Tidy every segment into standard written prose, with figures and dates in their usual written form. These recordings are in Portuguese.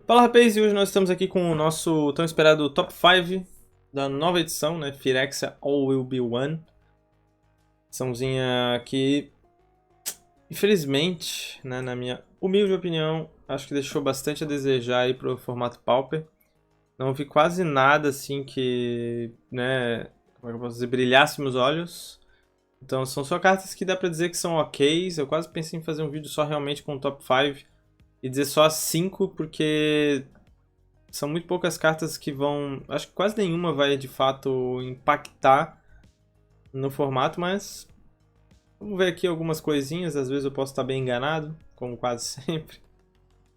Fala, rapaz, e hoje nós estamos aqui com o nosso tão esperado Top 5 da nova edição, né? Phyrexia All Will Be One. Ediçãozinha que, infelizmente, né, na minha humilde opinião, acho que deixou bastante a desejar aí pro formato Pauper. Não vi quase nada assim que, né, como é que eu posso dizer, brilhasse meus olhos. Então são só cartas que dá pra dizer que são ok. Eu quase pensei em fazer um vídeo só realmente com o Top 5 e dizer só as 5, porque são muito poucas cartas que vão... Acho que quase nenhuma vai de fato impactar no formato, mas vamos ver aqui algumas coisinhas. Às vezes eu posso estar bem enganado, como quase sempre,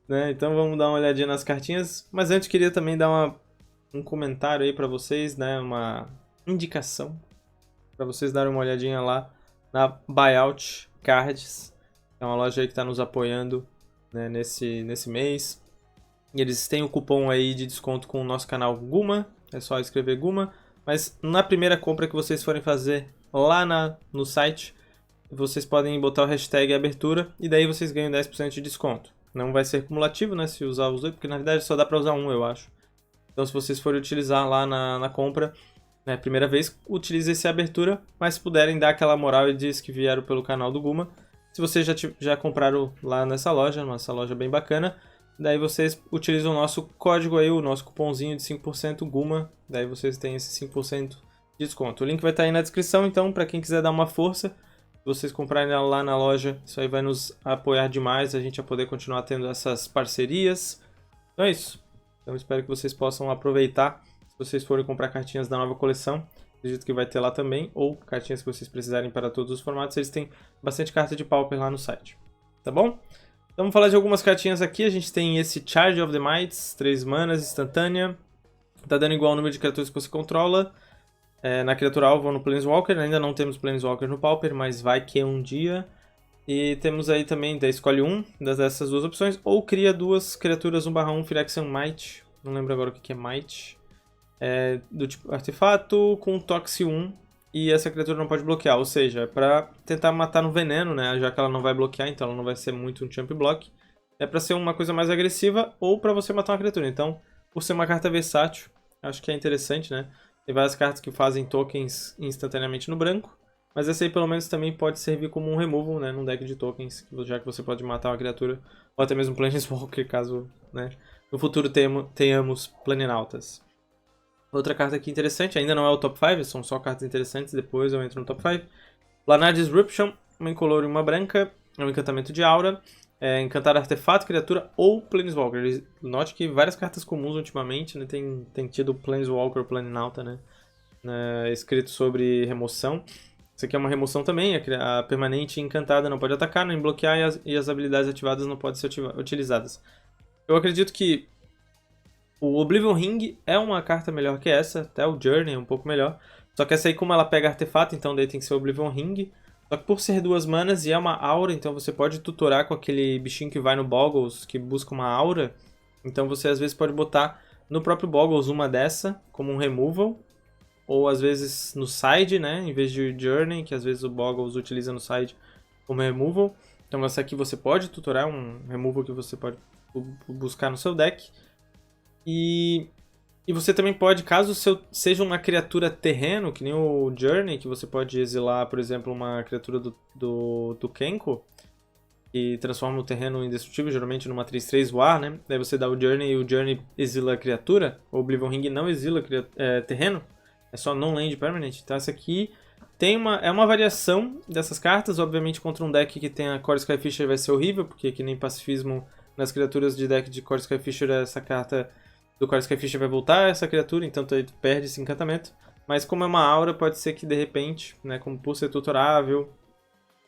né? Então vamos dar uma olhadinha nas cartinhas. Mas antes queria também dar um comentário aí pra vocês, né? Uma indicação para vocês darem uma olhadinha lá na Buyout Cards. É uma loja aí que está nos apoiando, né, nesse mês. E eles têm o cupom aí de desconto com o nosso canal Guma. É só escrever Guma. Mas na primeira compra que vocês forem fazer lá no site, vocês podem botar o hashtag abertura e daí vocês ganham 10% de desconto. Não vai ser cumulativo, né, se usar os dois, porque na verdade só dá para usar um, eu acho. Então se vocês forem utilizar lá na compra, né, primeira vez, utilize esse abertura, mas se puderem dar aquela moral e diz que vieram pelo canal do Guma. Se vocês já compraram lá nessa loja bem bacana, daí vocês utilizam o nosso código aí, o nosso cupomzinho de 5% Guma, daí vocês têm esse 5% de desconto. O link vai estar aí na descrição, então, para quem quiser dar uma força, se vocês comprarem lá na loja, isso aí vai nos apoiar demais, a gente vai poder continuar tendo essas parcerias. Então é isso. Então espero que vocês possam aproveitar, se vocês forem comprar cartinhas da nova coleção. Acredito que vai ter lá também, ou cartinhas que vocês precisarem para todos os formatos. Eles têm bastante carta de Pauper lá no site, tá bom? Então vamos falar de algumas cartinhas aqui. A gente tem esse Charge of the Mites, 3 manas, instantânea. Tá dando igual ao número de criaturas que você controla. Na criatura alvo ou no Planeswalker. Ainda não temos Planeswalker no Pauper, mas vai que um dia. E temos aí também, escolhe um dessas duas opções. Ou cria duas criaturas 1/1 Phyrexian Mite. Não lembro agora o que é Mite. Do tipo artefato com Toxi 1. E essa criatura não pode bloquear, ou seja, é pra tentar matar no veneno, né? Já que ela não vai bloquear, então ela não vai ser muito um champ block. É pra ser uma coisa mais agressiva ou pra você matar uma criatura. Então, por ser uma carta versátil, acho que é interessante, né? Tem várias cartas que fazem tokens instantaneamente no branco. Mas essa aí pelo menos também pode servir como um removal, né? Num deck de tokens, já que você pode matar uma criatura. Ou até mesmo Planeswalker, caso, né, no futuro tenhamos Planinautas. Outra carta aqui interessante, ainda não é o top 5, são só cartas interessantes, depois eu entro no top 5. Planar Disruption, uma incolor e uma branca, é um encantamento de aura, encantar artefato, criatura ou Planeswalker. Note que várias cartas comuns ultimamente, né, tem tido Planeswalker ou Planinauta, né, escrito sobre remoção. Isso aqui é uma remoção também, a permanente encantada não pode atacar, nem bloquear e as habilidades ativadas não podem ser utilizadas. Eu acredito que o Oblivion Ring é uma carta melhor que essa, até o Journey é um pouco melhor. Só que essa aí, como ela pega artefato, então daí tem que ser o Oblivion Ring. Só que por ser 2 manas e é uma aura, então você pode tutorar com aquele bichinho que vai no Boggles, que busca uma aura. Então você às vezes pode botar no próprio Boggles uma dessa, como um removal. Ou às vezes no side, né, em vez de Journey, que às vezes o Boggles utiliza no side como removal. Então essa aqui você pode tutorar, um removal que você pode buscar no seu deck. E você também pode, caso o seu seja uma criatura terreno, que nem o Journey, que você pode exilar, por exemplo, uma criatura do Kenko, que transforma o terreno indestrutível, geralmente numa 3/3 War, né? Daí você dá o Journey e o Journey exila a criatura. O Oblivion Ring não exila terreno, é só non-land permanent. Então essa aqui é uma variação dessas cartas, obviamente contra um deck que tem a Core Skyfisher vai ser horrível, porque que nem pacifismo nas criaturas de deck de Core Skyfisher, essa carta do Core Skyfisher vai voltar essa criatura, então tu perde esse encantamento. Mas como é uma aura, pode ser que de repente, né, como por ser tutorável,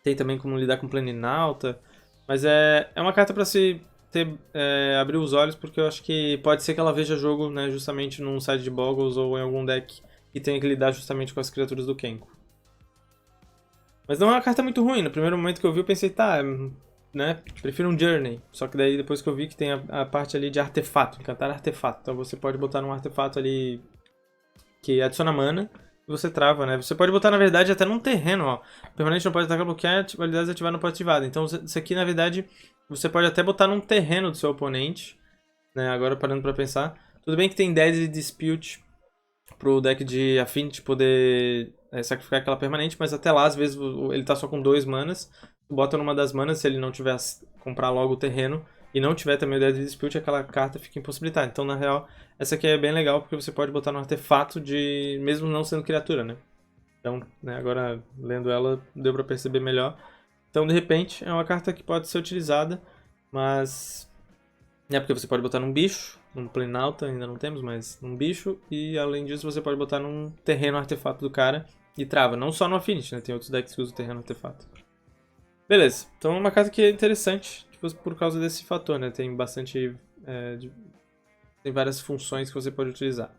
tem também como lidar com Planinauta. Mas é uma carta para se abrir os olhos, porque eu acho que pode ser que ela veja jogo, né, justamente num side de Boggles ou em algum deck que tenha que lidar justamente com as criaturas do Kenko. Mas não é uma carta muito ruim, no primeiro momento que eu vi eu pensei, tá, né, prefiro um Journey, só que daí depois que eu vi que tem a parte ali de artefato, encantar artefato, então você pode botar num artefato ali que adiciona mana e você trava, né, você pode botar na verdade até num terreno, ó, permanente não pode atacar, bloquear, habilidades ativar não pode ativar, então isso aqui na verdade você pode até botar num terreno do seu oponente, né, agora parando pra pensar. Tudo bem que tem Deadly Dispute pro deck de Affinity poder sacrificar aquela permanente, mas até lá, às vezes, ele tá só com 2 manas. Tu bota numa das manas, se ele não tiver comprar logo o terreno, e não tiver também o Deadly Dispute, aquela carta fica impossibilitada. Então, na real, essa aqui é bem legal, porque você pode botar no artefato de... mesmo não sendo criatura, né? Então, né, agora, lendo ela, deu pra perceber melhor. Então, de repente, é uma carta que pode ser utilizada, mas... é porque você pode botar num bicho, num Planalta, ainda não temos, mas num bicho, e além disso você pode botar num terreno artefato do cara e trava. Não só no Affinity, né? Tem outros decks que usam o terreno artefato. Beleza, então é uma carta que é interessante, tipo, por causa desse fator, né? Tem bastante... tem várias funções que você pode utilizar.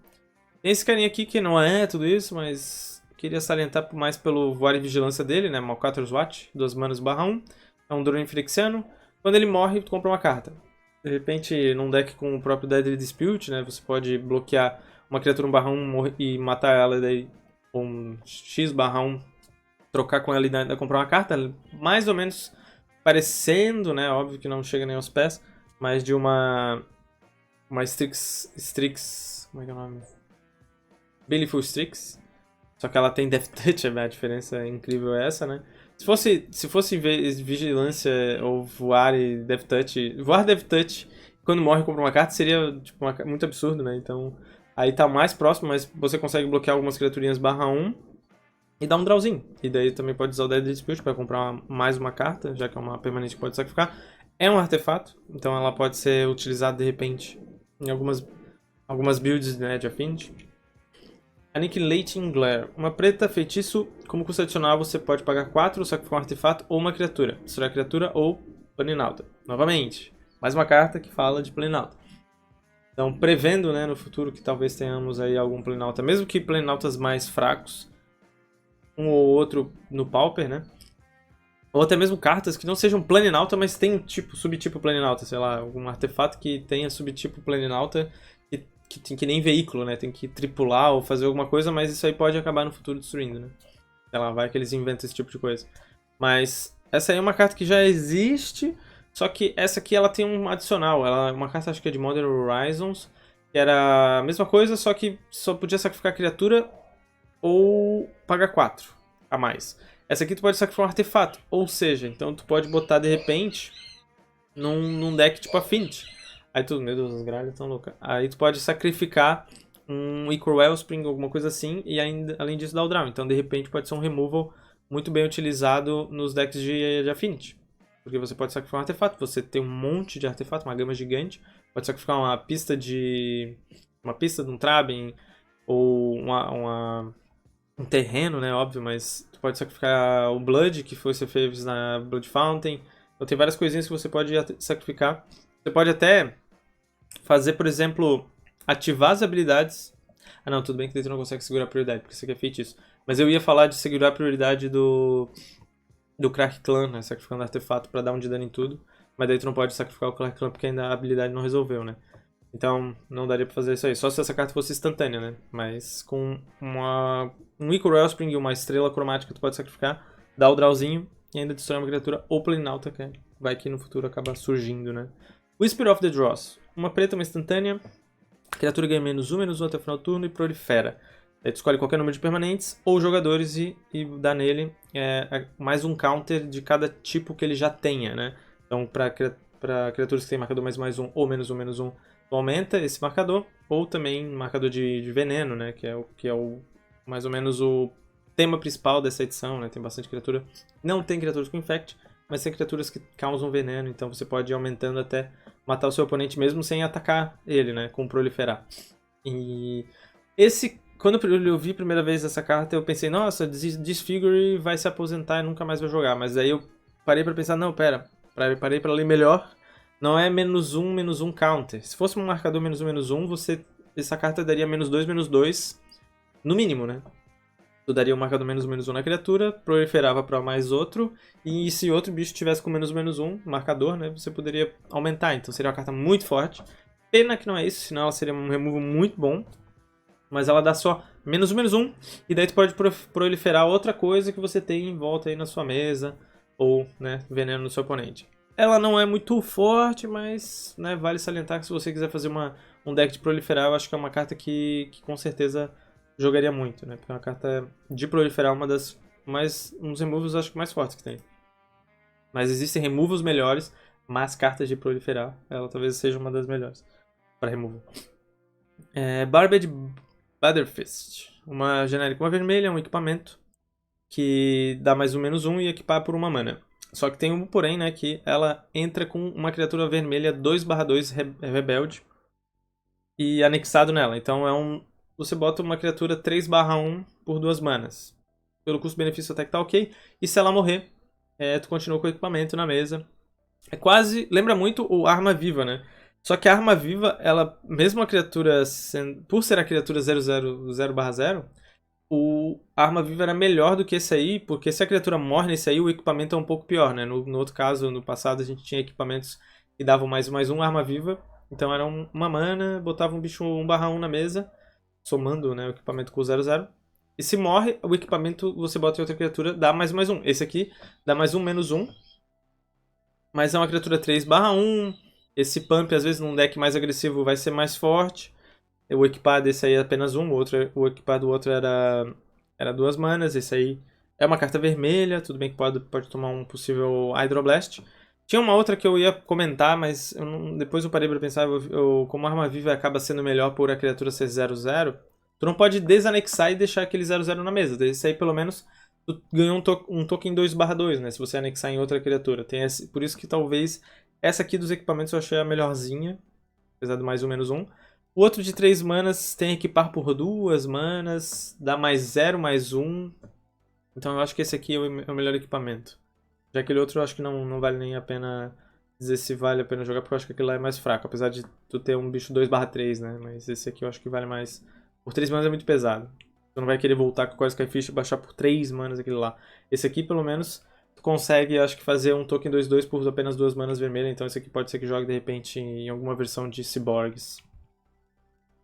Tem esse carinha aqui que não é tudo isso, mas queria salientar mais pelo voar e vigilância dele, né? Malcator's Watch, 2 manas /1. É um Drone Phyrexiano. Quando ele morre, tu compra uma carta. De repente, num deck com o próprio Deadly Dispute, né? Você pode bloquear uma criatura 1/1 e matar ela, e daí com X/1 trocar com ela e ainda comprar uma carta. Mais ou menos parecendo, né? Óbvio que não chega nem aos pés, mas de uma Strix... como é que é o nome? Baleful Strix. Só que ela tem Death Touch, a diferença incrível é essa, né? Se fosse vigilância ou voar e Death Touch... voar Death Touch, quando morre compra uma carta, seria tipo, muito absurdo, né? Então, aí tá mais próximo, mas você consegue bloquear algumas criaturinhas /1 e dar um drawzinho. E daí também pode usar o Deadly Dispute para comprar mais uma carta, já que é uma permanente que pode sacrificar. É um artefato, então ela pode ser utilizada de repente em algumas builds, né, de Affinity. Annihilating Glare. Uma preta feitiço, como custo adicional você pode pagar 4, sacrificar um artefato ou uma criatura. Será criatura ou Planinauta. Novamente, mais uma carta que fala de Planinauta. Então, prevendo, né, no futuro que talvez tenhamos aí algum Planinauta, mesmo que Planinautas mais fracos, um ou outro no Pauper, né? Ou até mesmo cartas que não sejam Planinauta, mas tem tipo, subtipo Planinauta, sei lá, algum artefato que tenha subtipo Planinauta que nem veículo, né? Tem que tripular ou fazer alguma coisa, mas isso aí pode acabar no futuro destruindo, né? Sei lá, vai que eles inventam esse tipo de coisa. Mas essa aí é uma carta que já existe, só que essa aqui ela tem um adicional. Ela é uma carta, acho que é de Modern Horizons, que era a mesma coisa, só que só podia sacrificar criatura ou pagar 4 a mais. Essa aqui tu pode sacrificar um artefato, ou seja, então tu pode botar de repente num deck tipo Affinity. Aí tu, meu Deus, as gralhas tão loucas. Aí tu pode sacrificar um Ichor Wellspring, alguma coisa assim, e ainda, além disso dá o draw. Então de repente pode ser um removal muito bem utilizado nos decks de Affinity. Porque você pode sacrificar um artefato, você tem um monte de artefato, uma gama gigante. Pode sacrificar uma pista de um Trabin, ou um terreno, né, óbvio, mas tu pode sacrificar o Blood, que você fez na Blood Fountain. Então tem várias coisinhas que você pode sacrificar. Você pode até fazer, por exemplo, ativar as habilidades. Ah não, tudo bem que daí tu não consegue segurar a prioridade, porque isso aqui é feitiço. Mas eu ia falar de segurar a prioridade do Crack Clan, né, sacrificando artefato pra dar um de dano em tudo. Mas daí tu não pode sacrificar o Crack Clan porque ainda a habilidade não resolveu, né. Então, não daria pra fazer isso aí. Só se essa carta fosse instantânea, né? Mas com um Ichor Wellspring e uma estrela cromática tu pode sacrificar, dá o drawzinho e ainda destrói uma criatura ou Planinauta, que vai que no futuro acaba surgindo, né? Whisper of the Dross. Uma preta, uma instantânea. A criatura ganha -1/-1 até o final do turno e prolifera. Aí tu escolhe qualquer número de permanentes ou jogadores e dá nele mais um counter de cada tipo que ele já tenha, né? Então, pra criaturas que tem marcador +1 ou -1/-1, aumenta esse marcador, ou também marcador de veneno, né, que é mais ou menos o tema principal dessa edição, né, tem bastante criatura. Não tem criaturas com Infect, mas tem criaturas que causam veneno, então você pode ir aumentando até matar o seu oponente mesmo sem atacar ele, né, com proliferar. E quando eu vi a primeira vez essa carta, eu pensei, nossa, Disfigure vai se aposentar e nunca mais vai jogar, mas aí eu parei pra pensar, não, parei pra ler melhor. Não é -1/-1 counter. Se fosse um marcador -1/-1, essa carta daria -2/-2 no mínimo, né? Tu daria um marcador -1/-1 na criatura, proliferava para mais outro, e se outro bicho tivesse com -1/-1 marcador, né, você poderia aumentar. Então seria uma carta muito forte. Pena que não é isso, senão ela seria um removal muito bom. Mas ela dá só -1/-1, e daí tu pode proliferar outra coisa que você tem em volta aí na sua mesa, ou, né, veneno no seu oponente. ela não é muito forte, mas né, vale salientar que se você quiser fazer um deck de proliferar, eu acho que é uma carta que com certeza jogaria muito, né? Porque é uma carta de proliferar, um dos removals acho que mais fortes que tem. Mas existem removals melhores, mas cartas de proliferar, ela talvez seja uma das melhores para removal. Barbed Butterfist. Uma genérica, uma vermelha, um equipamento que dá mais um -1 e equipar por uma mana. Só que tem um porém, né, que ela entra com uma criatura vermelha 2/2 rebelde e anexado nela. Então você bota uma criatura 3/1 por 2 manas. Pelo custo-benefício até que tá ok. E se ela morrer, tu continua com o equipamento na mesa. Lembra muito o Arma Viva, né? Só que a Arma Viva, ela, mesmo a criatura, por ser a criatura 0/0, a Arma Viva era melhor do que esse aí, porque se a criatura morre nesse aí, o equipamento é um pouco pior, né? No outro caso, no passado, a gente tinha equipamentos que davam mais um Arma Viva. Então era uma mana, botava um bicho 1/1 na mesa, somando, né, o equipamento com o 0/0. E se morre, o equipamento você bota em outra criatura, dá mais um. Esse aqui dá mais um -1. Mas é uma criatura 3/1. Esse pump, às vezes, num deck mais agressivo, vai ser mais forte. O equipar desse aí é apenas um. O equipar do outro era 2 manas. Esse aí é uma carta vermelha. Tudo bem que pode tomar um possível Hydroblast. Tinha uma outra que eu ia comentar, mas depois eu parei pra pensar. Como a Arma Viva acaba sendo melhor por a criatura ser 0/0, tu não pode desanexar e deixar aquele 0/0 na mesa. Esse aí, pelo menos, tu ganhou um token 2/2, né? Se você anexar em outra criatura. Por isso que talvez essa aqui dos equipamentos eu achei a melhorzinha. Apesar do mais um -1. O outro de 3 manas tem equipar por 2 manas. Dá mais 0, mais 1. Então eu acho que esse aqui é o melhor equipamento. Já aquele outro eu acho que não vale nem a pena dizer se vale a pena jogar, porque eu acho que aquele lá é mais fraco. Apesar de tu ter um bicho 2/3, né? Mas esse aqui eu acho que vale mais. Por 3 manas é muito pesado. Tu não vai querer voltar com o Core Skyfish e baixar por 3 manas aquele lá. Esse aqui, pelo menos, tu consegue, acho que, fazer um token 2/2 por apenas 2 manas vermelhas. Então esse aqui pode ser que jogue, de repente, em alguma versão de Cyborgs.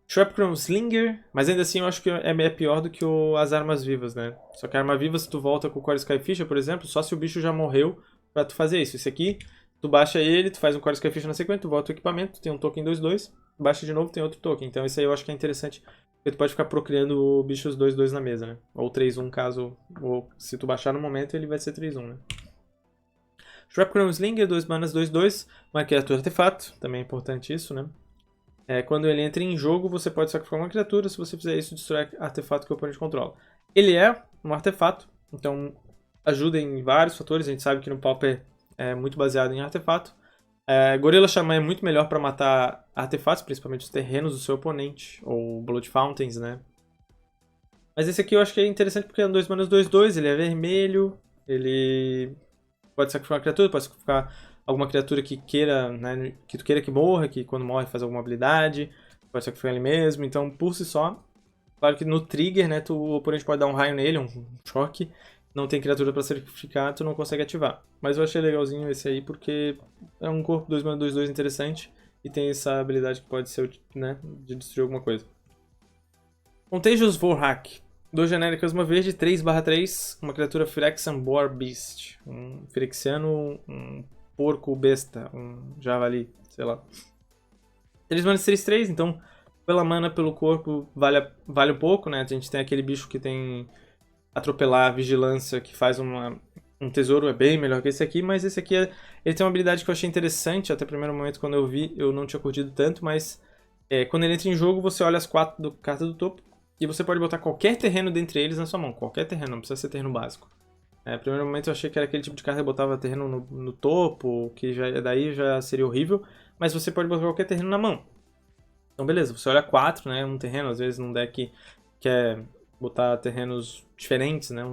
Shrapnel Slinger, mas ainda assim eu acho que é pior do que as armas vivas, né? Só que a arma viva, se tu volta com o Core Skyfisher, por exemplo, só se o bicho já morreu pra tu fazer isso. Esse aqui, tu baixa ele, tu faz um Core Skyfisher na sequência, tu volta o equipamento, tem um token 2/2, baixa de novo, tem outro token. Então esse aí eu acho que é interessante, porque tu pode ficar procriando bichos 2/2 na mesa, né? Ou 3/1 caso, ou se tu baixar no momento, ele vai ser 3/1, né? Shrapnel Slinger, 2 manas 2/2, uma criatura artefato, também é importante isso, né? Quando ele entra em jogo, você pode sacrificar uma criatura. Se você fizer isso, destrói artefato que o oponente controla. Ele é um artefato, então ajuda em vários fatores. A gente sabe que no Pauper é muito baseado em artefato. Gorilla Xamã é muito melhor para matar artefatos, principalmente os terrenos do seu oponente, ou Blood Fountains, né? Mas esse aqui eu acho que é interessante porque é um 2 manas 2/2, ele é vermelho, ele pode sacrificar uma criatura, pode sacrificar alguma criatura que queira, né, que tu queira que morra, que quando morre faz alguma habilidade, pode sacrificar ele mesmo. Então, por si só, claro que no trigger, né, o oponente pode dar um raio nele, um choque, não tem criatura pra sacrificar, tu não consegue ativar. Mas eu achei legalzinho esse aí porque é um corpo 2 mana 2/2 interessante e tem essa habilidade que pode ser, né, de destruir alguma coisa. Contagious Vorhack. 2 genéricas, uma verde, 3/3, uma criatura Phyrexian Boar Beast. Um Phyrexiano, um porco besta, um javali, sei lá. 3 manas 3/3, então pela mana, pelo corpo, vale um pouco, né? A gente tem aquele bicho que tem atropelar, vigilância, que faz um tesouro, é bem melhor que esse aqui, mas esse aqui ele tem uma habilidade que eu achei interessante, até o primeiro momento quando eu vi, eu não tinha curtido tanto, mas quando ele entra em jogo, você olha as 4 cartas do topo, e você pode botar qualquer terreno dentre eles na sua mão, qualquer terreno, não precisa ser terreno básico. No primeiro momento eu achei que era aquele tipo de carta que botava terreno no topo, que daí já seria horrível, mas você pode botar qualquer terreno na mão. Então beleza, você olha 4, né, um terreno, às vezes num deck quer botar terrenos diferentes, né,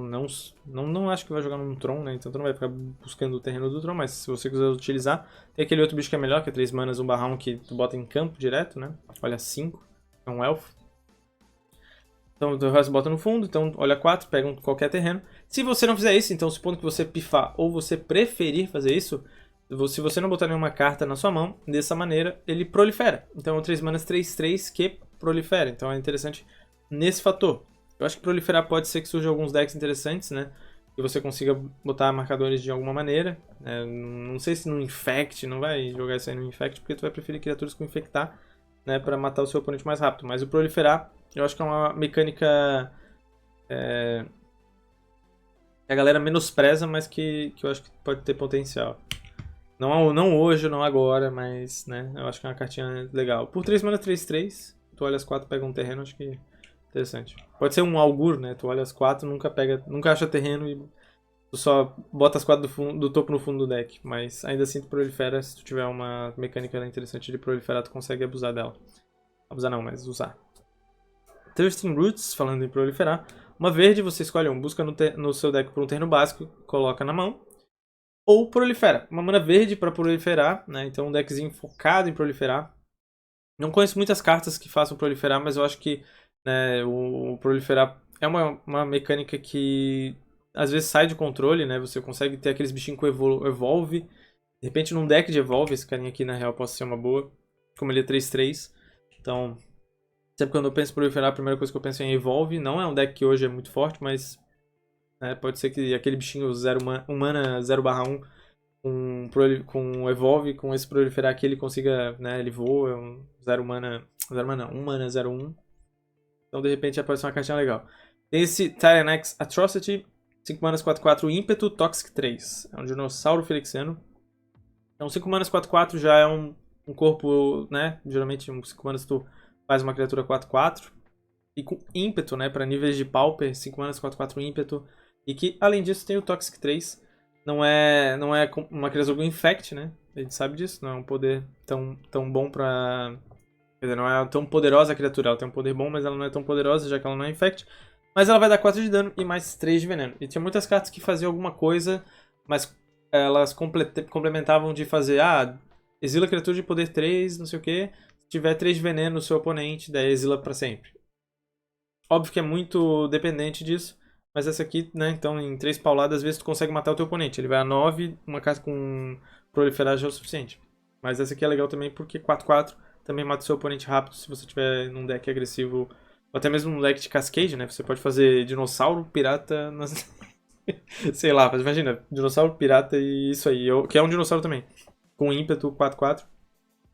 não acho que vai jogar num Tron, né, então tu não vai ficar buscando o terreno do Tron, mas se você quiser utilizar, tem aquele outro bicho que é melhor, que é 3 manas 1/1, que tu bota em campo direto, né, olha 5, é um elfo. Então você bota no fundo, então olha 4, pega qualquer terreno. Se você não fizer isso, então supondo que você pifar ou você preferir fazer isso, se você não botar nenhuma carta na sua mão, dessa maneira ele prolifera. Então é um 3 manas 3/3 que prolifera, então é interessante nesse fator. Eu acho que proliferar pode ser que surjam alguns decks interessantes, né? e você consiga botar marcadores de alguma maneira. Não sei se no Infect, não vai jogar isso aí no Infect, porque tu vai preferir criaturas com Infectar, né, pra matar o seu oponente mais rápido. Mas o Proliferar, eu acho que é uma mecânica que a galera menospreza, mas que eu acho que pode ter potencial. Não hoje, não agora, mas, né, eu acho que é uma cartinha legal. Por 3 mana, 3/3, tu olha as 4, pega um terreno, acho que interessante. Pode ser um Augur, né, tu olha as 4, nunca acha terreno e tu só bota as 4 do topo no fundo do deck. Mas ainda assim tu prolifera, se tu tiver uma mecânica interessante de proliferar, tu consegue abusar dela. Abusar não, mas usar. Thirsting Roots, falando em proliferar. Uma verde, você escolhe um, busca no seu deck por um terreno básico, coloca na mão. Ou prolifera. Uma mana verde para proliferar, né? Então um deckzinho focado em proliferar. Não conheço muitas cartas que façam proliferar, mas eu acho que, né, o proliferar é uma mecânica que às vezes sai de controle, né? Você consegue ter aqueles bichinhos que evolve. De repente num deck de evolve, esse carinha aqui na real pode ser uma boa. Como ele é 3/3. Então, sempre quando eu penso em proliferar, a primeira coisa que eu penso é em evolve. Não é um deck que hoje é muito forte, mas pode ser que aquele bichinho 0 mana 0/1 com evolve, com esse proliferar aqui, ele consiga, né, ele voa, é um 0 mana não, 1 mana 0/1. Então de repente já pode ser uma cartinha legal. Tem esse Tyranax Atrocity, 5 manas 4/4 ímpeto, Toxic 3. É um dinossauro felixiano. Então 5 manas 4/4 já é um corpo, né, geralmente 5 manas tu faz uma criatura 4/4. E com ímpeto, né, para níveis de Pauper, 5 manas 4/4 ímpeto. E que, além disso, tem o Toxic 3. Não é uma criatura com Infect, né? A gente sabe disso, não é um poder tão bom pra... Quer dizer, não é tão poderosa a criatura. Ela tem um poder bom, mas ela não é tão poderosa, já que ela não é Infect. Mas ela vai dar 4 de dano e mais 3 de veneno. E tinha muitas cartas que faziam alguma coisa, mas elas complementavam de fazer... exila criatura de poder 3, não sei o que. Se tiver 3 de veneno no seu oponente, daí exila pra sempre. Óbvio que é muito dependente disso. Mas essa aqui, né, então em 3 pauladas, às vezes tu consegue matar o teu oponente. Ele vai a 9, uma carta com proliferar já é o suficiente. Mas essa aqui é legal também porque 4/4 também mata o seu oponente rápido se você tiver num deck agressivo. Ou até mesmo num deck de Cascade, né? Você pode fazer dinossauro, pirata... Sei lá, mas imagina, dinossauro, pirata e isso aí. Que é um dinossauro também. Com ímpeto 4/4.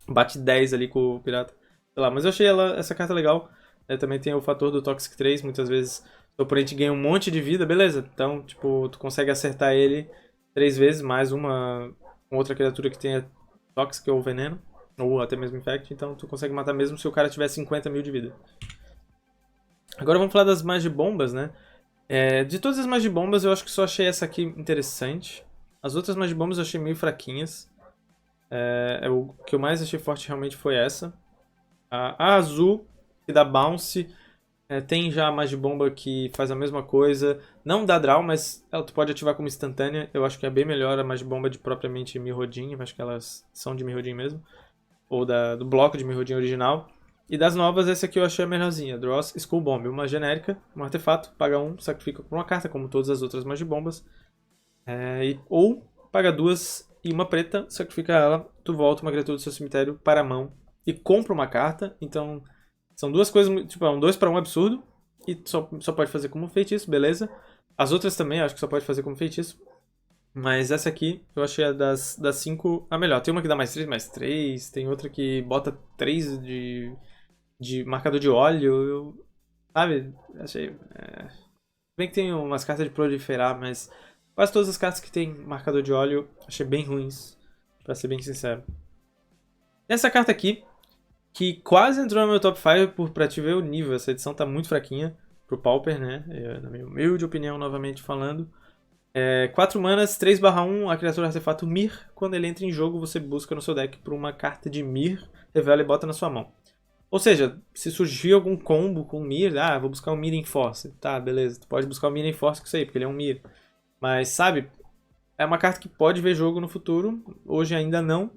Bate 10 ali com o pirata. Sei lá, mas eu achei essa carta legal. Também tem o fator do Toxic 3, muitas vezes o oponente ganha um monte de vida, beleza. Então, tipo, tu consegue acertar ele 3 vezes, mais uma outra criatura que tenha Toxic ou Veneno, ou até mesmo Infect, então tu consegue matar mesmo se o cara tiver 50 mil de vida. Agora vamos falar das Magibombas, né? De todas as Magibombas, eu acho que só achei essa aqui interessante. As outras Magibombas eu achei meio fraquinhas. O que eu mais achei forte realmente foi essa. A azul, que dá bounce, tem já a Magibomba que faz a mesma coisa. Não dá draw, mas tu pode ativar como instantânea. Eu acho que é bem melhor a Magibomba de propriamente Mirrodin. Eu acho que elas são de Mirrodin mesmo. Ou do bloco de Mirrodin original. E das novas, essa aqui eu achei a melhorzinha. Dross Skull Bomb. Uma genérica, um artefato. Paga 1, sacrifica por uma carta, como todas as outras Magibombas. Ou paga 2 e uma preta, sacrifica ela. Tu volta uma criatura do seu cemitério para a mão. E compra uma carta. Então... são duas coisas, tipo, é um 2/1 absurdo. E só pode fazer como feitiço, beleza. As outras também, acho que só pode fazer como feitiço. Mas essa aqui, eu achei a das 5 a melhor. Tem uma que dá mais 3. Tem outra que bota 3 de marcador de óleo. Sabe? Achei... Bem que tem umas cartas de proliferar, mas... quase todas as cartas que tem marcador de óleo, achei bem ruins. Pra ser bem sincero. Essa carta aqui... que quase entrou no meu top 5 pra te ver o nível. Essa edição tá muito fraquinha pro Pauper, né? Na minha humilde opinião, novamente falando. 4 manas, 3/1, a criatura artefato Mir. Quando ele entra em jogo, você busca no seu deck por uma carta de Mir, revela e bota na sua mão. Ou seja, se surgir algum combo com Mir, vou buscar um Mir em Force. Tá, beleza, tu pode buscar o Mir em Force com isso aí, porque ele é um Mir. Mas, sabe, é uma carta que pode ver jogo no futuro. Hoje ainda não.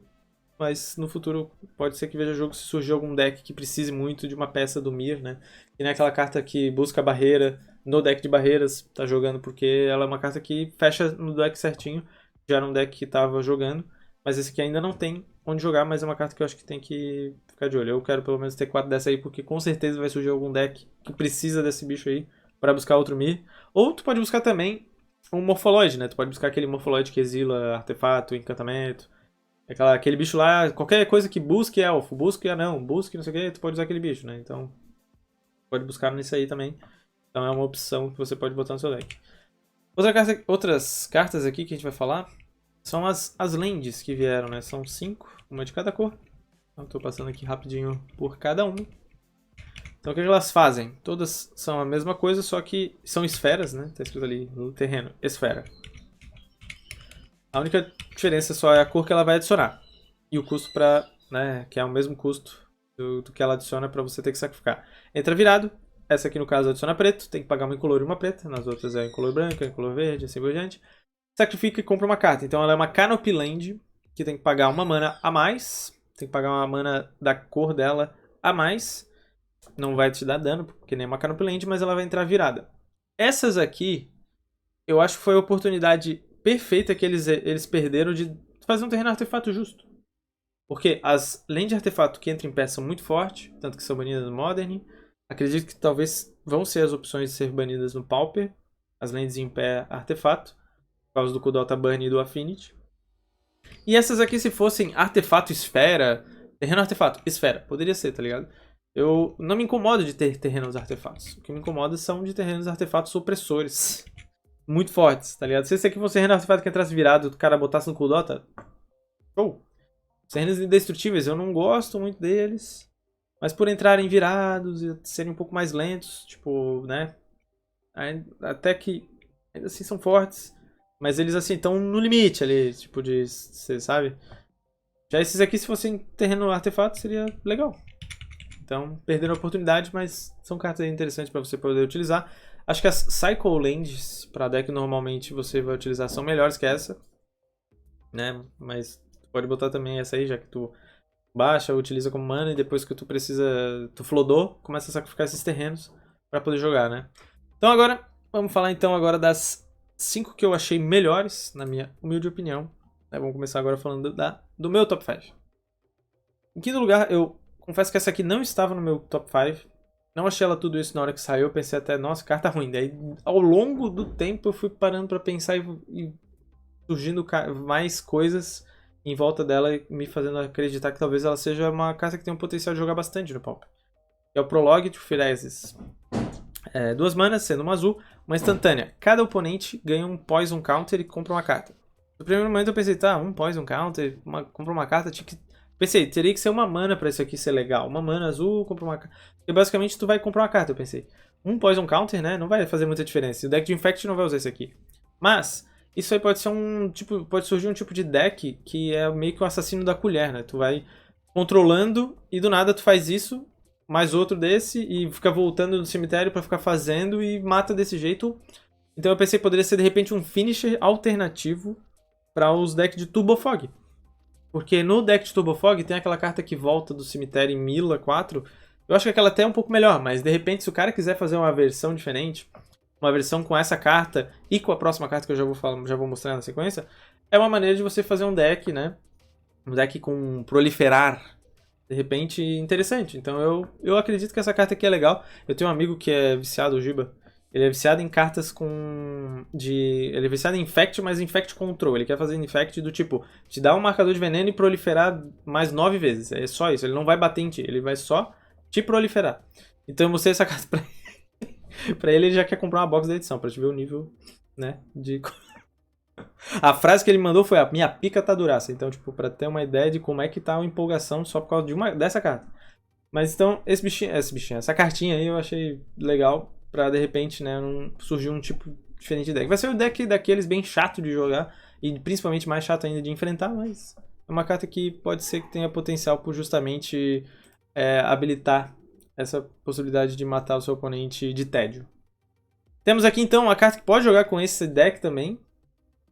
Mas no futuro pode ser que veja jogo se surgir algum deck que precise muito de uma peça do Mir, né? E não é aquela carta que busca barreira no deck de barreiras, tá jogando, porque ela é uma carta que fecha no deck certinho. Já era um deck que tava jogando, mas esse aqui ainda não tem onde jogar, mas é uma carta que eu acho que tem que ficar de olho. Eu quero pelo menos ter 4 dessa aí, porque com certeza vai surgir algum deck que precisa desse bicho aí para buscar outro Mir. Ou tu pode buscar também um Morpholoid, né? Tu pode buscar aquele Morpholoid que exila artefato, encantamento. Aquele bicho lá, qualquer coisa que busque elfo, busque anão, busque não sei o que, tu pode usar aquele bicho, né? Então, pode buscar nisso aí também. Então é uma opção que você pode botar no seu deck. Outras cartas aqui que a gente vai falar são as lands que vieram, né? São 5, uma de cada cor. Então estou passando aqui rapidinho por cada uma. Então o que elas fazem? Todas são a mesma coisa, só que são esferas, né? Tá escrito ali no terreno, esfera. A única diferença só é a cor que ela vai adicionar. E o custo para, né, que é o mesmo custo do que ela adiciona para você ter que sacrificar. Entra virado. Essa aqui no caso adiciona preto, tem que pagar uma incolor e uma preta. Nas outras é incolor branca, incolor verde, assim por diante. Sacrifica e compra uma carta. Então ela é uma Canopy Land, que tem que pagar uma mana a mais. Tem que pagar uma mana da cor dela a mais. Não vai te dar dano, porque nem uma Canopy Land, mas ela vai entrar virada. Essas aqui, eu acho que foi a oportunidade perfeita que eles perderam de fazer um terreno artefato justo. Porque as Land de artefato que entram em pé são muito fortes, tanto que são banidas no Modern. Acredito que talvez vão ser as opções de ser banidas no Pauper. As Lands em pé artefato, por causa do Kudota Burn e do Affinity. E essas aqui, se fossem artefato esfera, terreno artefato, esfera, poderia ser, tá ligado? Eu não me incomodo de ter terrenos artefatos. O que me incomoda são de terrenos artefatos opressores. Muito fortes, tá ligado? Se esse aqui fosse terreno artefato que entrasse virado e o cara botasse no Kudota, show! Os terrenos indestrutíveis, eu não gosto muito deles. Mas por entrarem virados e serem um pouco mais lentos, tipo, né? Até que ainda assim são fortes. Mas eles assim estão no limite ali, tipo de, você sabe? Já esses aqui, se fossem terreno artefato, seria legal. Então, perderam a oportunidade, mas são cartas interessantes para você poder utilizar. Acho que as Cycle Lands, para deck normalmente você vai utilizar, são melhores que essa. Né? Mas tu pode botar também essa aí, já que tu baixa, utiliza como mana e depois que tu precisa, tu flodou, começa a sacrificar esses terrenos para poder jogar, né? Então agora, vamos falar então agora das 5 que eu achei melhores, na minha humilde opinião. Vamos começar agora falando do meu top 5. Em quinto lugar, eu confesso que essa aqui não estava no meu top 5. Não achei ela tudo isso na hora que saiu, eu pensei até, nossa, carta ruim. Daí, ao longo do tempo, eu fui parando para pensar e surgindo mais coisas em volta dela, me fazendo acreditar que talvez ela seja uma carta que tem um potencial de jogar bastante no Pauper. É o Prologue de Firezes. 2 manas, sendo uma azul, uma instantânea. Cada oponente ganha um Poison Counter e compra uma carta. No primeiro momento eu pensei, tá, um Poison Counter, compra uma carta, pensei, teria que ser uma mana pra isso aqui ser legal. Uma mana azul, compra uma carta. Porque basicamente tu vai comprar uma carta, eu pensei. Um Poison Counter, né, não vai fazer muita diferença. O deck de Infect não vai usar esse aqui. Mas isso aí pode ser pode surgir um tipo de deck que é meio que o assassino da colher, né? Tu vai controlando e do nada tu faz isso, mais outro desse e fica voltando no cemitério pra ficar fazendo e mata desse jeito. Então eu pensei que poderia ser de repente um finisher alternativo para os decks de Turbo Fog. Porque no deck de Turbo Fog tem aquela carta que volta do cemitério em Mila 4. Eu acho que aquela até é um pouco melhor, mas de repente se o cara quiser fazer uma versão diferente, uma versão com essa carta e com a próxima carta que eu já vou mostrar na sequência, é uma maneira de você fazer um deck, né? Um deck com proliferar, de repente, interessante. Então eu acredito que essa carta aqui é legal. Eu tenho um amigo que é viciado, o Giba. Ele é viciado em cartas ele é viciado em Infect, mas Infect Control. Ele quer fazer Infect do tipo, te dar um marcador de veneno e proliferar mais 9 vezes. É só isso. Ele não vai bater em ti, ele vai só te proliferar. Então eu mostrei essa carta pra ele. Pra ele já quer comprar uma box da edição, pra te ver o nível, né, de... A frase que ele mandou foi: a minha pica tá duraça. Então, tipo, pra ter uma ideia de como é que tá a empolgação só por causa dessa carta. Mas então, essa cartinha aí eu achei legal pra de repente, né, surgir um tipo diferente de deck. Vai ser o deck daqueles bem chato de jogar e principalmente mais chato ainda de enfrentar, mas é uma carta que pode ser que tenha potencial por justamente habilitar essa possibilidade de matar o seu oponente de tédio. Temos aqui então uma carta que pode jogar com esse deck também,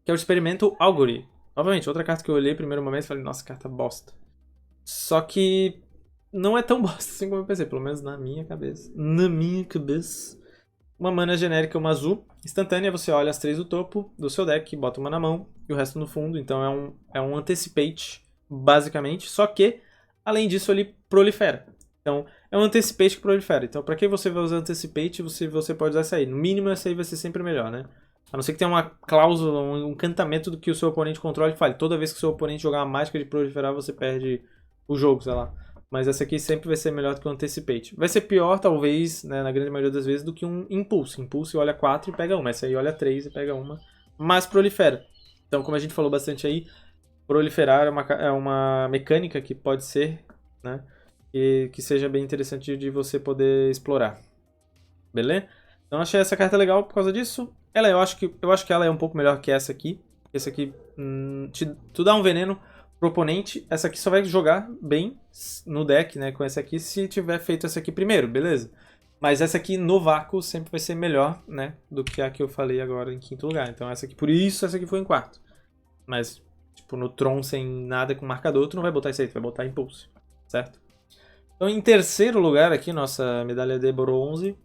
que é o Experimento Augury. Novamente, outra carta que eu olhei no primeiro momento e falei, nossa, carta bosta. Só que não é tão bosta assim como eu pensei, pelo menos na minha cabeça. Na minha cabeça. Uma mana genérica, uma azul. Instantânea, você olha as 3 do topo do seu deck, bota uma na mão e o resto no fundo. Então é um Anticipate, basicamente. Só que, além disso, ele prolifera. Então, é um Anticipate que prolifera. Então, pra que você vai usar Anticipate, você pode usar essa aí. No mínimo, essa aí vai ser sempre melhor, né? A não ser que tenha uma cláusula, um encantamento do que o seu oponente controle e fale. Toda vez que o seu oponente jogar uma mágica de proliferar, você perde o jogo, sei lá. Mas essa aqui sempre vai ser melhor do que um Anticipate. Vai ser pior, talvez, né, na grande maioria das vezes, do que um Impulse. Impulse olha 4 e pega uma. Essa aí olha 3 e pega uma. Mas prolifera. Então, como a gente falou bastante aí, proliferar é uma mecânica que pode ser, né, e que seja bem interessante de você poder explorar. Beleza? Então achei essa carta legal por causa disso. Eu acho que ela é um pouco melhor que essa aqui. Essa aqui tu dá um veneno pro oponente. Essa aqui só vai jogar bem no deck, né, com essa aqui, se tiver feito essa aqui primeiro, beleza? Mas essa aqui no vácuo sempre vai ser melhor, né, do que a que eu falei agora em quinto lugar. Então essa aqui, por isso essa aqui foi em quarto. Mas, tipo, no Tron sem nada com marcador, tu não vai botar isso aí, tu vai botar Impulse, certo? Então em terceiro lugar aqui, nossa medalha de bronze,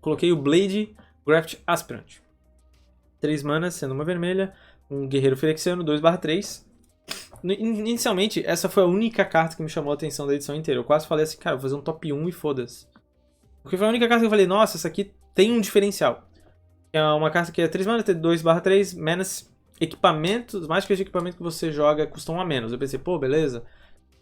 coloquei o Blade Graft Aspirant. 3 manas, sendo uma vermelha, um guerreiro Phyrexiano, 2/3. Inicialmente, essa foi a única carta que me chamou a atenção da edição inteira. Eu quase falei assim, cara, vou fazer um top 1 e foda-se. Porque foi a única carta que eu falei, nossa, essa aqui tem um diferencial. É uma carta que é 3 manas, tem 2/3, menos equipamentos, mágicas de equipamento que você joga custam a menos. Eu pensei, pô, beleza.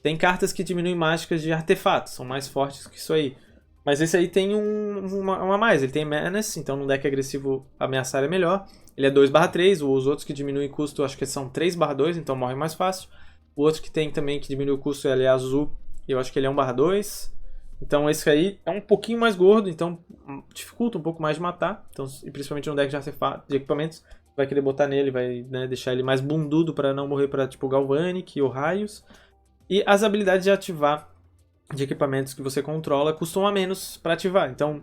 Tem cartas que diminuem mágicas de artefatos, são mais fortes que isso aí. Mas esse aí tem uma a mais, ele tem Menace, então no deck agressivo ameaçar é melhor. Ele é 2/3, os outros que diminuem custo acho que são 3/2, então morre mais fácil. O outro que tem também que diminui o custo ele é azul, eu acho que ele é 1/2. Então esse aí é um pouquinho mais gordo, então dificulta um pouco mais de matar. Então, e principalmente no deck de artefatos, de equipamentos, vai querer botar nele, vai, né, deixar ele mais bundudo para não morrer para tipo Galvanic ou Raios. E as habilidades de ativar de equipamentos que você controla custam a menos para ativar. Então,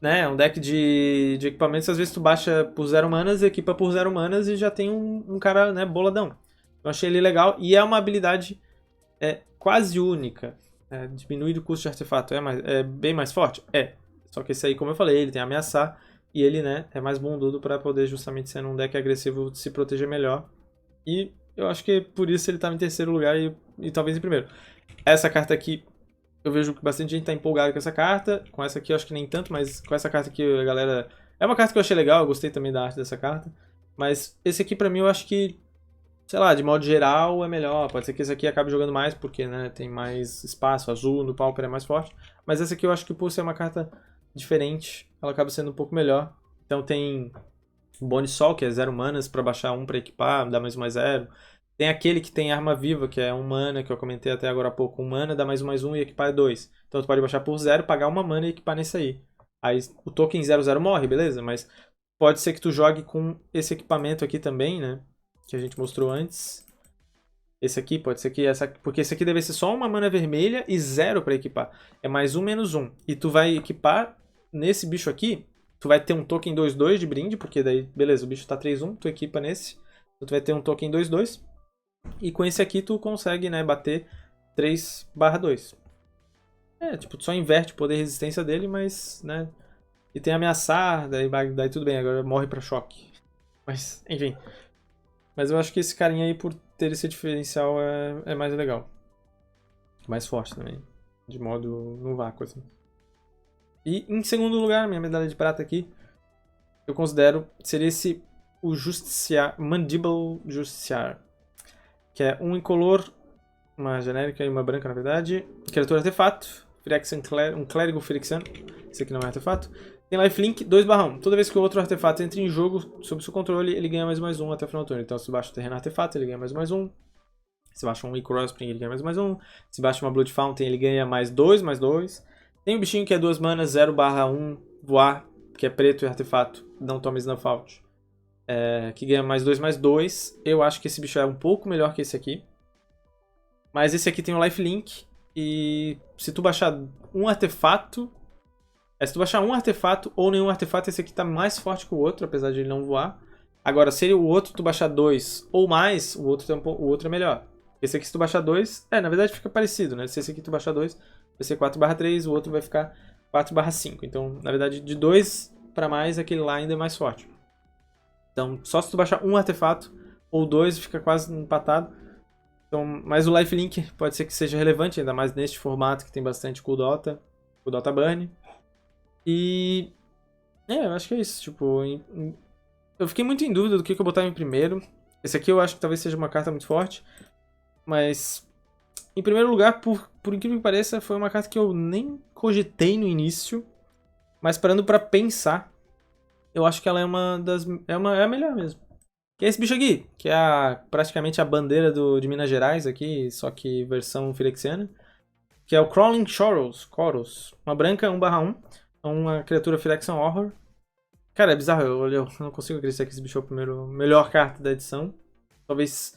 né, um deck de equipamentos, às vezes tu baixa por 0 manas, equipa por 0 manas e já tem um cara, né, boladão. Eu achei ele legal e é uma habilidade quase única. Diminuir o custo de artefato é bem mais forte? É. Só que esse aí, como eu falei, ele tem ameaçar e ele, né, é mais bundudo para poder justamente ser um deck agressivo se proteger melhor. E eu acho que por isso ele estava em terceiro lugar e talvez em primeiro. Essa carta aqui, eu vejo que bastante gente tá empolgada com essa carta. Com essa aqui eu acho que nem tanto, mas com essa carta aqui a galera... É uma carta que eu achei legal, eu gostei também da arte dessa carta. Mas esse aqui pra mim eu acho que, sei lá, de modo geral é melhor. Pode ser que esse aqui acabe jogando mais porque, né, tem mais espaço, azul no Pauper é mais forte. Mas essa aqui eu acho que por ser uma carta diferente, ela acaba sendo um pouco melhor. Então tem Bone Sol, que é 0 manas pra baixar 1 pra equipar, dá mais 0. Tem aquele que tem arma viva, que é 1 mana, que eu comentei até agora há pouco. 1 mana, dá mais 1 e equipar é 2. Então tu pode baixar por 0, pagar 1 mana e equipar nesse aí. Aí o token 0/0 morre, beleza? Mas pode ser que tu jogue com esse equipamento aqui também, né? Que a gente mostrou antes. Esse aqui, pode ser que essa... Porque esse aqui deve ser só 1 mana vermelha e 0 para equipar. É mais 1, menos 1. E tu vai equipar nesse bicho aqui. Tu vai ter um token 2/2 de brinde, porque daí, beleza, o bicho tá 3/1, tu equipa nesse. Então tu vai ter um token 2/2. E com esse aqui tu consegue, né, bater 3/2. Tipo, tu só inverte o poder e resistência dele, mas, né... E tem ameaçar, daí tudo bem, agora morre pra choque. Mas, enfim. Mas eu acho que esse carinha aí, por ter esse diferencial, é mais legal. Mais forte também. De modo no vácuo, assim. E em segundo lugar, minha medalha de prata aqui, eu considero, seria o Justiciar, Mandible Justiciar. Que é um incolor, uma genérica e uma branca, na verdade. Criatura artefato, um clérigo Phyrexiano. Esse aqui não é artefato. Tem lifelink 2/1. Toda vez que o outro artefato entra em jogo sob seu controle, ele ganha mais 1 até o final do turno. Então, se baixa o terreno artefato, ele ganha mais 1. Se baixa um Ichor Spring, ele ganha mais 1. Se baixa uma Blood Fountain, ele ganha mais 2. Tem um bichinho que é 2 manas, 0/1, voar, que é preto e artefato. Não toma Snuff Out. Que ganha mais 2. Eu acho que esse bicho é um pouco melhor que esse aqui. Mas esse aqui tem um lifelink. E se tu baixar um artefato... se tu baixar um artefato ou nenhum artefato, esse aqui tá mais forte que o outro, apesar de ele não voar. Agora, se o outro tu baixar 2 ou mais, o outro é melhor. Esse aqui se tu baixar 2... na verdade fica parecido, né? Se esse aqui tu baixar 2, vai ser 4/3, o outro vai ficar 4/5. Então, na verdade, de 2 pra mais, aquele lá ainda é mais forte. Então, só se tu baixar um artefato ou 2, fica quase empatado. Então, mas o lifelink pode ser que seja relevante, ainda mais neste formato que tem bastante Kuldota Burn. E... eu acho que é isso. Tipo, Eu fiquei muito em dúvida do que eu botava em primeiro. Esse aqui eu acho que talvez seja uma carta muito forte. Mas, em primeiro lugar, por incrível que pareça, foi uma carta que eu nem cogitei no início. Mas parando pra pensar, eu acho que ela é uma das... é a melhor mesmo. Que é esse bicho aqui, que é praticamente a bandeira de Minas Gerais aqui, só que versão firexiana. Que é o Crawling Chorus. Uma branca 1/1. É uma criatura Phyrexian Horror. Cara, é bizarro, eu não consigo acreditar que esse bicho é o melhor carta da edição. Talvez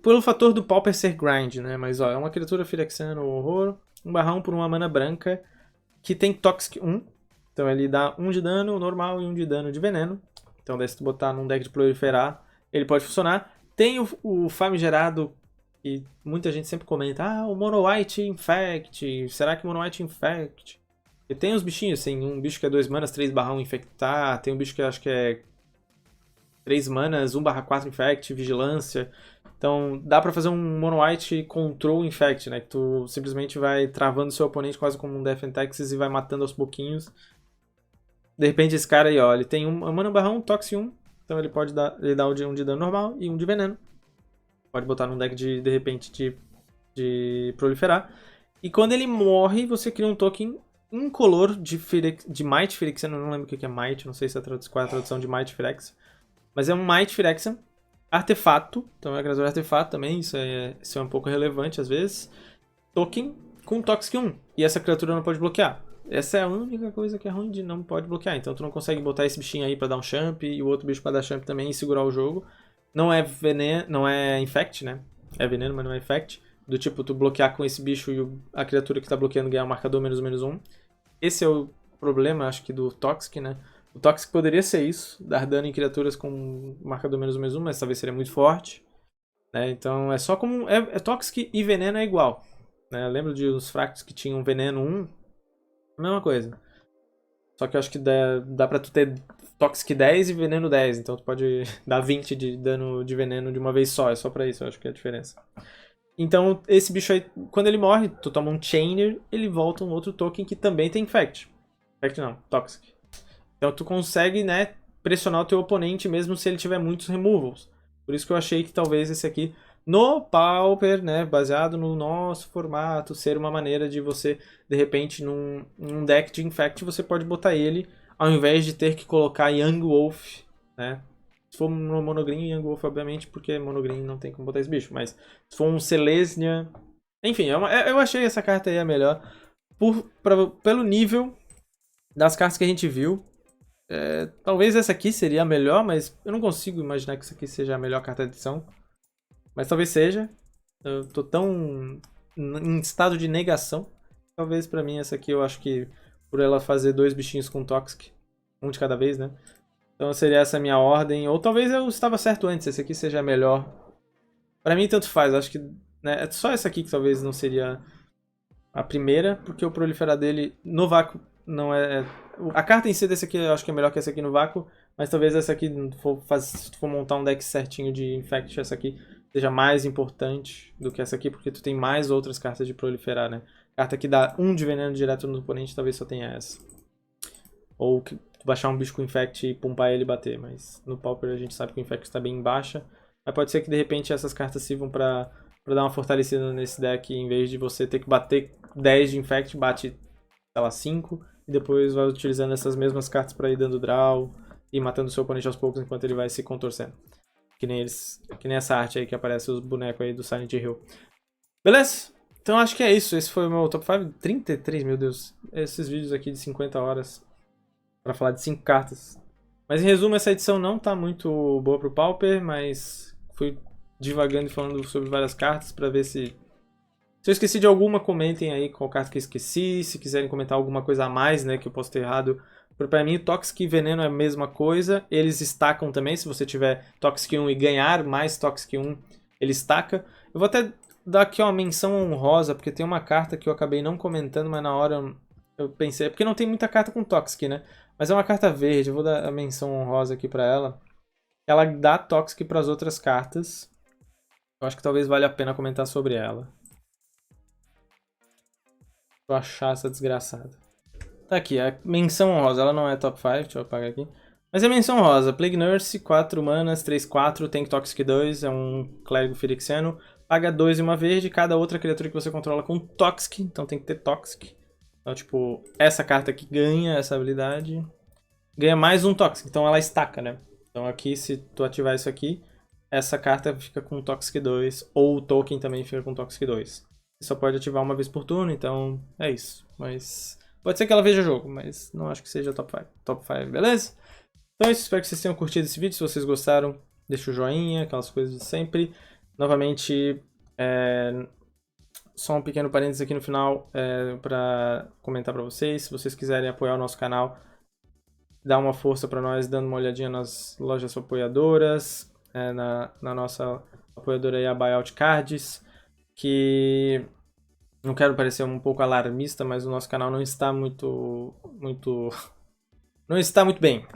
pelo fator do Pauper ser grind, né? Mas ó, é uma criatura Phyrexiana Horror. 1/1 por uma mana branca. Que tem Toxic 1. Então ele dá 1 de dano normal e 1 de dano de veneno. Então daí se tu botar num deck de proliferar, ele pode funcionar. Tem o famigerado, que muita gente sempre comenta, o Mono White Infect, será que Mono White Infect? E tem os bichinhos, tem um bicho que é 2 manas, 3/1 infectar, tem um bicho que eu acho que é 3 manas, 1/4 infect, vigilância. Então dá pra fazer um Mono White Control Infect, né? Que tu simplesmente vai travando seu oponente quase como um Death and Taxes e vai matando aos pouquinhos. De repente esse cara aí, ó, ele tem um mana /1, Toxic 1. Então ele pode dar, um de dano normal e um de veneno. Pode botar num deck de repente de proliferar. E quando ele morre, você cria um token incolor de Might Phyrexian. Eu não lembro o que é Might, não sei se qual é a tradução de Might Phyrexian. Mas é um Might Phyrexian artefato. Então é criatura artefato também, isso é um pouco relevante às vezes. Token com Toxic 1. E essa criatura não pode bloquear. Essa é a única coisa que é ruim de não pode bloquear. Então tu não consegue botar esse bichinho aí pra dar um champ e o outro bicho pra dar champ também e segurar o jogo. Não é veneno, não é infect, né? É veneno, mas não é infect. Do tipo, tu bloquear com esse bicho e a criatura que tá bloqueando ganhar um marcador -1/-1. Esse é o problema, acho que, do Toxic, né? O Toxic poderia ser isso, dar dano em criaturas com marcador -1/-1, mas talvez seria muito forte. Né? Então é só como... É Toxic e veneno é igual. Né? Eu lembro de uns fractos que tinham veneno 1, a mesma coisa. Só que eu acho que dá pra tu ter Toxic 10 e veneno 10. Então tu pode dar 20 de dano de veneno de uma vez só. É só pra isso, eu acho que é a diferença. Então esse bicho aí, quando ele morre, tu toma um Chainer, ele volta um outro token que também tem Infect. Infect não, Toxic. Então tu consegue, né, pressionar o teu oponente mesmo se ele tiver muitos removals. Por isso que eu achei que talvez esse aqui, no Pauper, né, baseado no nosso formato, ser uma maneira de você, de repente, num deck de Infect, você pode botar ele, ao invés de ter que colocar Young Wolf, né. Se for no Monogreen, Young Wolf, obviamente, porque Monogreen não tem como botar esse bicho. Mas se for um Selesnya... Enfim, eu achei essa carta aí a melhor. Pelo nível das cartas que a gente viu. Talvez essa aqui seria a melhor, mas eu não consigo imaginar que essa aqui seja a melhor carta de edição. Mas talvez seja. Eu tô tão em estado de negação. Talvez pra mim essa aqui eu acho que por ela fazer 2 bichinhos com Toxic, um de cada vez, né? Então seria essa a minha ordem. Ou talvez eu estava certo antes, esse aqui seja a melhor. Pra mim tanto faz, acho que né, é só essa aqui que talvez não seria a primeira, porque o proliferar dele no vácuo não é... A carta em si desse aqui eu acho que é melhor que essa aqui no vácuo, mas talvez essa aqui, se tu for montar um deck certinho de Infect, essa aqui seja mais importante do que essa aqui, porque tu tem mais outras cartas de proliferar, né? Carta que dá 1 de veneno direto no oponente, talvez só tenha essa. Ou que tu baixar um bicho com Infect e pumpar ele e bater, mas no Pauper a gente sabe que o Infect está bem em baixa. Mas pode ser que de repente essas cartas sirvam pra dar uma fortalecida nesse deck, em vez de você ter que bater 10 de Infect, bate, sei lá, 5, e depois vai utilizando essas mesmas cartas pra ir dando draw e matando seu oponente aos poucos enquanto ele vai se contorcendo. Que nem essa arte aí que aparece os bonecos aí do Silent Hill. Beleza? Então acho que é isso. Esse foi o meu top 5. 33, meu Deus. Esses vídeos aqui de 50 horas pra falar de 5 cartas. Mas em resumo, essa edição não tá muito boa pro Pauper, mas fui divagando e falando sobre várias cartas pra ver se eu esqueci de alguma, comentem aí qual carta que eu esqueci. Se quiserem comentar alguma coisa a mais, né, que eu posso ter errado. Pra mim, Toxic e Veneno é a mesma coisa. Eles estacam também, se você tiver Toxic 1 e ganhar mais Toxic 1, ele estaca. Eu vou até dar aqui uma menção honrosa, porque tem uma carta que eu acabei não comentando, mas na hora eu pensei... Porque não tem muita carta com Toxic, né? Mas é uma carta verde, eu vou dar a menção honrosa aqui pra ela. Ela dá Toxic pras outras cartas. Eu acho que talvez valha a pena comentar sobre ela. Vou achar essa desgraçada. Tá aqui, a menção honrosa, ela não é top 5, deixa eu apagar aqui. Mas é menção rosa. Plague Nurse, 4 manas, 3/4, Tank Toxic 2, é um clérigo Phyrexiano. Paga 2 e uma verde, cada outra criatura que você controla com Toxic, então tem que ter Toxic. Então, tipo, essa carta aqui ganha essa habilidade. Ganha mais um Toxic, então ela estaca, né? Então aqui, se tu ativar isso aqui, essa carta fica com Toxic 2, ou o token também fica com Toxic 2. Você só pode ativar uma vez por turno, então é isso. Mas pode ser que ela veja jogo, mas não acho que seja top 5. Top 5, beleza? Então é isso, espero que vocês tenham curtido esse vídeo. Se vocês gostaram, deixa o joinha, aquelas coisas de sempre. Novamente, só um pequeno parênteses aqui no final para comentar para vocês. Se vocês quiserem apoiar o nosso canal, dá uma força para nós dando uma olhadinha nas lojas apoiadoras, na nossa apoiadora aí, a Buyout Cards, que não quero parecer um pouco alarmista, mas o nosso canal não está não está muito bem.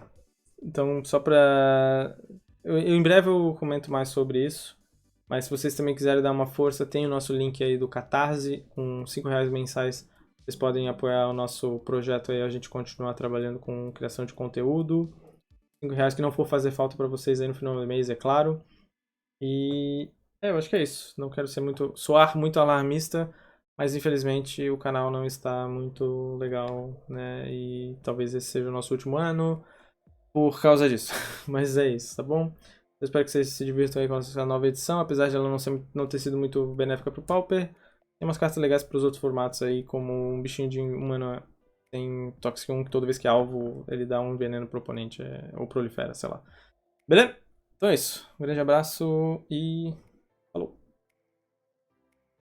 Então, só pra... em breve eu comento mais sobre isso. Mas se vocês também quiserem dar uma força, tem o nosso link aí do Catarse. Com R$5 mensais, vocês podem apoiar o nosso projeto aí, a gente continuar trabalhando com criação de conteúdo. R$5 que não for fazer falta pra vocês aí no final do mês, é claro. E eu acho que é isso. Não quero soar muito alarmista, mas infelizmente o canal não está muito legal, né? E talvez esse seja o nosso último ano por causa disso. Mas é isso, tá bom? Eu espero que vocês se divirtam aí com essa nova edição, apesar de ela não ter sido muito benéfica pro Pauper. Tem umas cartas legais para os outros formatos aí, como um bichinho de humano tem Toxic 1, que toda vez que é alvo, ele dá um veneno pro oponente, ou prolifera, sei lá. Beleza? Então é isso. Um grande abraço e